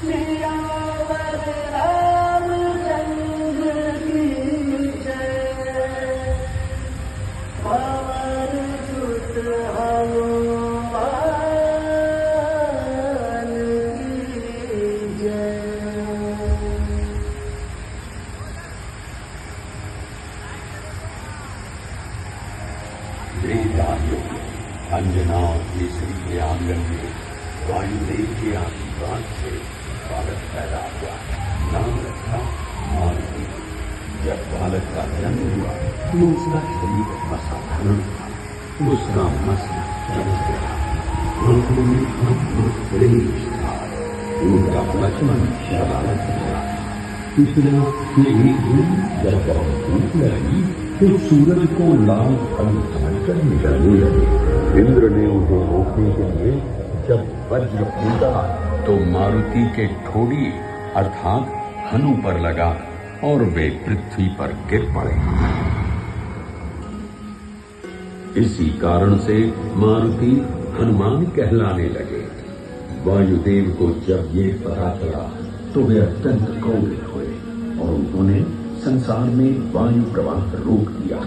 सियावर रामचंद्र की जय। पवन सुत हनुमान की जय। अंजना और केसरी के आंगन में वायुदेव के आशीर्वाद से बालक पैदा हुआ। नाम रखा मारुति। जब बालक का जन्म हुआ तो उसका शरीर असाधारण था। उसका मस्त चमक गया, आंखों में अद्भुत तेज था। उनका बचपन शरारत था। इतना कि एक दिन जब बहुत धूप लगी तो सूरज को लाल फल समझकर निकलने लगे। इंद्र ने उन्हें रोकने के लिए जब वज्र फूंका तो मारुति के ठोड़ी अर्थात हनु पर लगा और वे पृथ्वी पर गिर पड़े। इसी कारण से मारुति हनुमान कहलाने लगे। वायुदेव को जब ये पता चला तो वे अत्यंत क्रोधित हुए और उन्होंने संसार में वायु प्रवाह रोक दिया।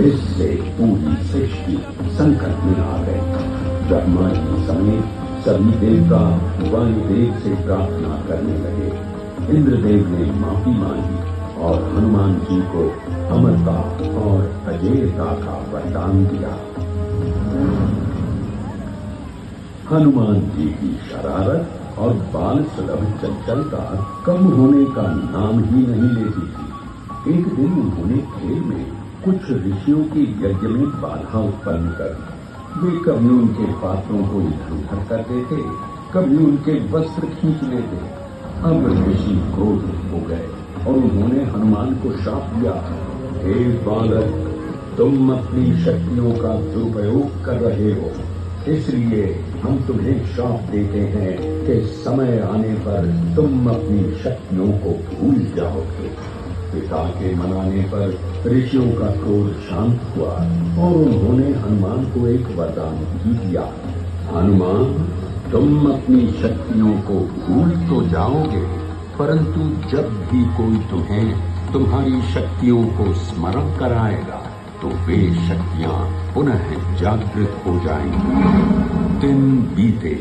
इससे पूरी सृष्टि संकट में आ गई। ब्रह्मा जी समेत सभी देवता वायुदेव से प्रार्थना करने लगे। इंद्रदेव ने माफी मांगी और हनुमान जी को अमरता और अजेयता का वरदान दिया। हनुमान जी की शरारत और बाल सुलभ चंचलता कम होने का नाम ही नहीं लेती थी। एक दिन उन्होंने खेल में कुछ ऋषियों के यज्ञ में बाधा उत्पन्न कर दी। वे कभी उनके पात्रों को इधर-उधर कर देते, कभी उनके वस्त्र खींच लेते। अब ऋषि क्रोधित हो गए और उन्होंने हनुमान को श्राप दिया, हे बालक, तुम अपनी शक्तियों का दुरुपयोग कर रहे हो, इसलिए हम तुम्हें श्राप देते हैं कि समय आने पर तुम अपनी शक्तियों को भूल जाओगे। पिता के मनाने पर ऋषियों का क्रोध शांत हुआ और उन्होंने हनुमान को एक वरदान भी दिया। हनुमान, तुम अपनी शक्तियों को भूल तो जाओगे, परंतु जब भी कोई तुम्हें तुम्हारी शक्तियों को स्मरण कराएगा तो वे शक्तियां पुनः जागृत हो जाएंगी। दिन बीते।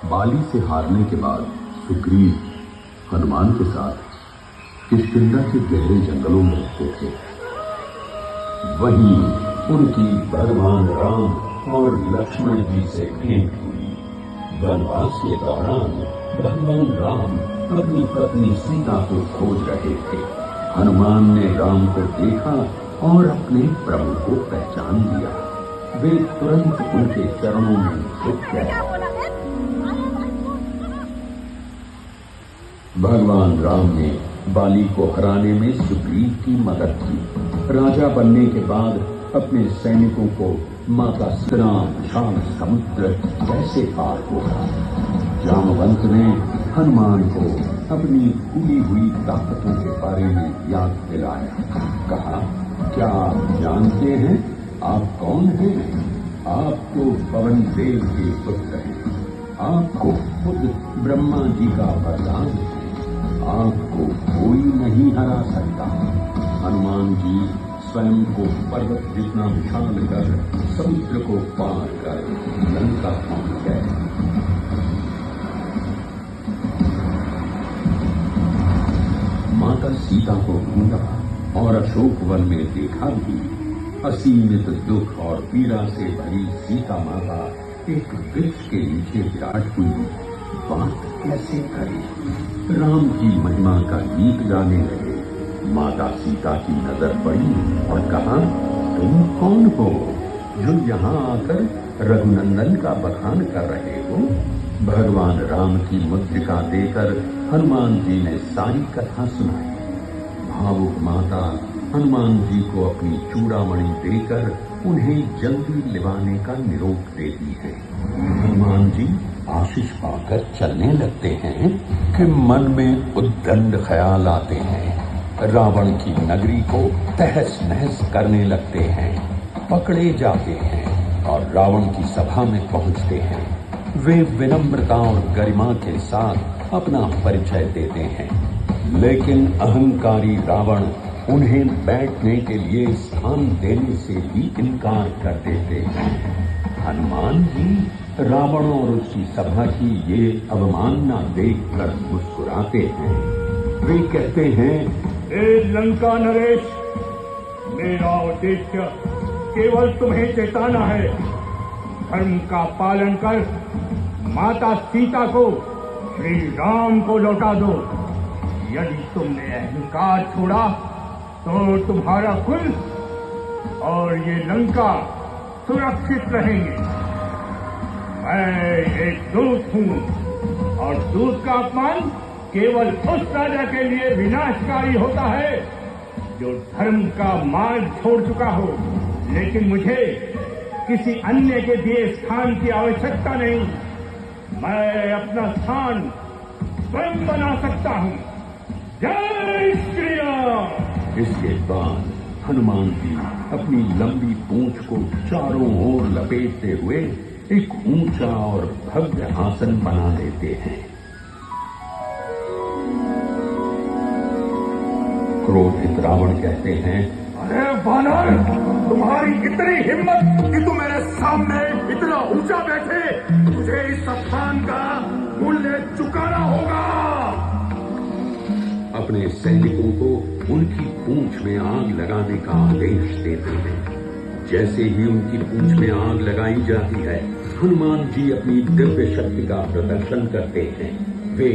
बाली से हारने के बाद सुग्रीव हनुमान के साथ किष्किंधा के गहरे जंगलों में रहते थे। वहीं उनकी भगवान राम और लक्ष्मण जी से भेंट हुई। वनवास के दौरान भगवान राम अपनी पत्नी सीता को खोज रहे थे। हनुमान ने राम को देखा और अपने प्रभु को पहचान लिया। वे तुरंत उनके चरणों में झुक गए। भगवान राम ने बाली को हराने में सुग्रीव की मदद की। राजा बनने के बाद अपने सैनिकों को माता सीता विशाल समुद्र कैसे पार होगा। जामवंत ने हनुमान को अपनी भूली हुई ताकतों के बारे में याद दिलाया। कहा, क्या आप जानते हैं आप कौन हैं? आप तो पवन देव के पुत्र हैं। आपको खुद ब्रह्मा जी का वरदान है। आपको कोई नहीं हरा सकता। हनुमान जी स्वयं को पर्वत जितना विशाल कर समुद्र को पार कर लंका पहुंच गए। माता सीता को ढूंढा और अशोक वन में देखा भी। असीमित दुख और पीड़ा से भरी सीता माता एक वृक्ष के नीचे विराट हुई। बात कैसे करे? राम की महिमा का गीत गाने लगे। माता सीता की नजर पड़ी और कहा, तुम कौन हो जो यहाँ आकर रघुनंदन का बखान कर रहे हो? भगवान राम की मुद्रिका देकर हनुमान जी ने सारी कथा सुनाई। भावुक माता हनुमान जी को अपनी चूड़ामणि देकर उन्हें जल्दी लिवाने का निरोध देती है। हनुमान जी आशीष पाकर चलने लगते हैं कि मन में उद्दंड ख्याल आते हैं। रावण की नगरी को तहस नहस करने लगते हैं, पकड़े जाते हैं और रावण की सभा में पहुंचते हैं। वे विनम्रता और गरिमा के साथ अपना परिचय देते हैं, लेकिन अहंकारी रावण उन्हें बैठने के लिए स्थान देने से भी इनकार कर देते हैं। हनुमान जी रावण और उसकी सभा की ये अवमानना देखकर मुस्कुराते हैं। वे कहते हैं, ए लंका नरेश, मेरा उद्देश्य केवल तुम्हें चेताना है। धर्म का पालन कर माता सीता को श्री राम को लौटा दो। यदि तुमने अहंकार छोड़ा तो तुम्हारा कुल और ये लंका सुरक्षित रहेंगे। मैं एक दूत हूँ और दूत का अपमान केवल उस राजा के लिए विनाशकारी होता है जो धर्म का मार्ग छोड़ चुका हो। लेकिन मुझे किसी अन्य के दिए स्थान की आवश्यकता नहीं। मैं अपना स्थान स्वयं बना सकता हूँ। जय श्री राम। इसके बाद हनुमान जी अपनी लंबी पूंछ को चारों ओर लपेटते हुए एक ऊंचा और भव्य आसन बना लेते हैं। क्रोधित रावण कहते हैं, अरे वानर, तुम्हारी इतनी हिम्मत कि तुम मेरे सामने इतना ऊंचा बैठे। तुझे इस स्थान का मूल्य चुकाना होगा। अपने सैनिकों को उनकी पूंछ में आग लगाने का आदेश देते हैं। जैसे ही उनकी पूंछ में आग लगाई जाती है, हनुमान जी अपनी दिव्य शक्ति का प्रदर्शन करते हैं। वे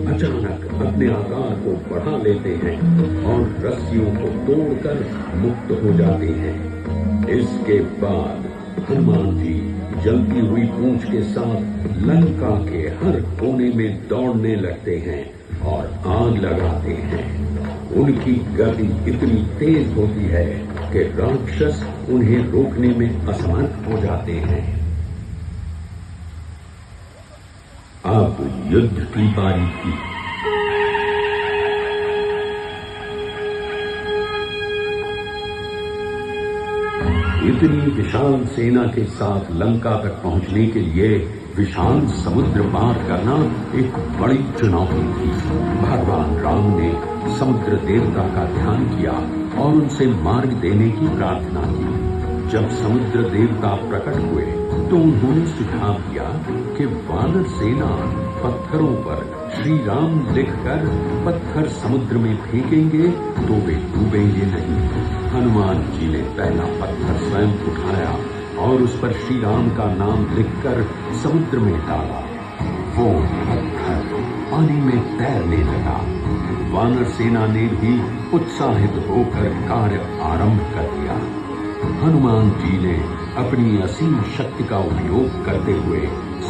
अचानक अपने आकार को बढ़ा लेते हैं और रस्सियों को तोड़कर मुक्त हो जाते हैं। इसके बाद हनुमान जी जलती हुई पूंछ के साथ लंका के हर कोने में दौड़ने लगते हैं और आग लगाते हैं। उनकी गति इतनी तेज होती है कि राक्षस उन्हें रोकने में असमर्थ हो जाते हैं। अब युद्ध की बारी थी। इतनी विशाल सेना के साथ लंका तक पहुंचने के लिए विशाल समुद्र पार करना एक बड़ी चुनौती थी। भगवान राम ने समुद्र देवता का ध्यान किया और उनसे मार्ग देने की प्रार्थना की। जब समुद्र देवता प्रकट हुए तो उन्होंने सुझाव दिया कि वानर सेना पत्थरों पर श्री राम लिखकर पत्थर समुद्र में फेंकेंगे तो वे डूबेंगे नहीं। हनुमान जी ने पहला पत्थर स्वयं उठाया और उस पर श्री राम का नाम लिखकर समुद्र में डाला। वो पत्थर पानी में तैरने लगा। वानर सेना ने भी उत्साहित होकर कार्य आरंभ कर दिया। हनुमान जी ने अपनी असीम शक्ति का उपयोग करते हुए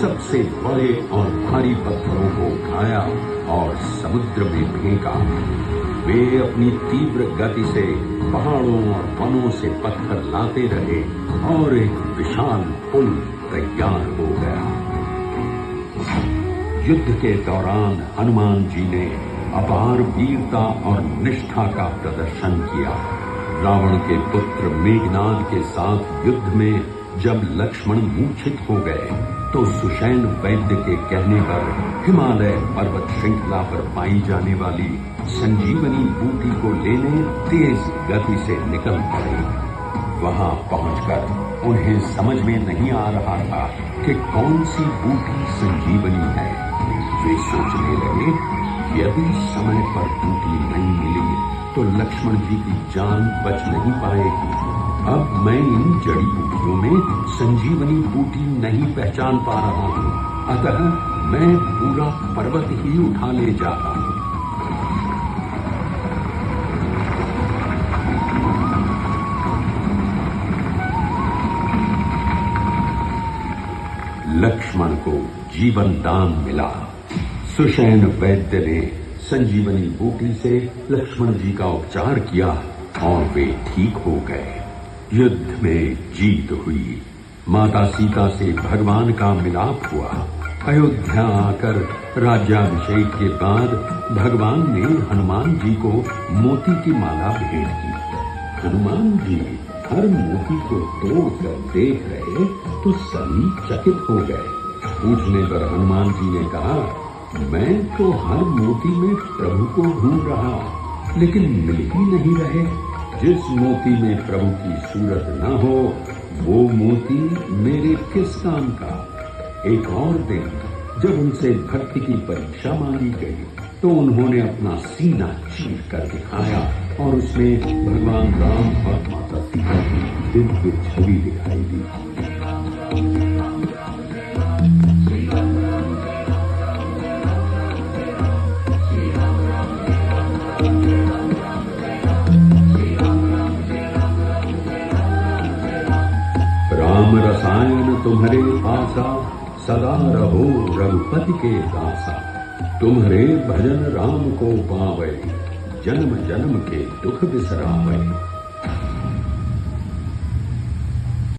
सबसे बड़े और भारी पत्थरों को उठाया और समुद्र में फेंका। वे अपनी तीव्र गति से पहाड़ों और वनों से पत्थर लाते रहे और एक विशाल पुल तैयार हो गया। युद्ध के दौरान हनुमान जी ने अपार वीरता और निष्ठा का प्रदर्शन किया। रावण के पुत्र मेघनाद के साथ युद्ध में जब लक्ष्मण मूर्छित हो गए तो सुषैण वैद्य के कहने पर हिमालय पर्वत श्रृंखला पर पाई जाने वाली संजीवनी बूटी को लेने तेज गति से निकल पड़े। वहां पहुंचकर उन्हें समझ में नहीं आ रहा था कि कौन सी बूटी संजीवनी है। वे सोचने लगे, यदि समय पर बूटी नहीं मिली तो लक्ष्मण जी की जान बच नहीं पाएगी। अब मैं इन जड़ी बूटियों में संजीवनी बूटी नहीं पहचान पा रहा हूँ, अतः मैं पूरा पर्वत ही उठा ले जाता हूँ। लक्ष्मण को जीवन दान मिला। सुषैण वैद्य ने संजीवनी बूटी से लक्ष्मण जी का उपचार किया और वे ठीक हो गए। युद्ध में जीत हुई। माता सीता से भगवान का मिलाप हुआ। अयोध्या आकर राज्याभिषेक के बाद भगवान ने हनुमान जी को मोती की माला भेंट की। हनुमान जी हर मोती को तोड़कर देख रहे तो सभी चकित हो गए। पूछने पर हनुमान जी ने कहा, मैं तो हर मोती में प्रभु को ढूंढ रहा, लेकिन मिल ही नहीं रहे। जिस मोती में प्रभु की सूरत न हो, वो मोती मेरे किस काम का। एक और दिन जब उनसे भक्ति की परीक्षा मांगी गई, तो उन्होंने अपना सीना चीर कर दिखाया और उसमें भगवान राम और माता सीता की दिव्य छवि दिखाई दी। राम रसायन तुम्हारे पासा, सदा रहो रघुपति के दासा। तुम्हारे भजन राम को पावे, जन्म जन्म के दुख बिसरावे।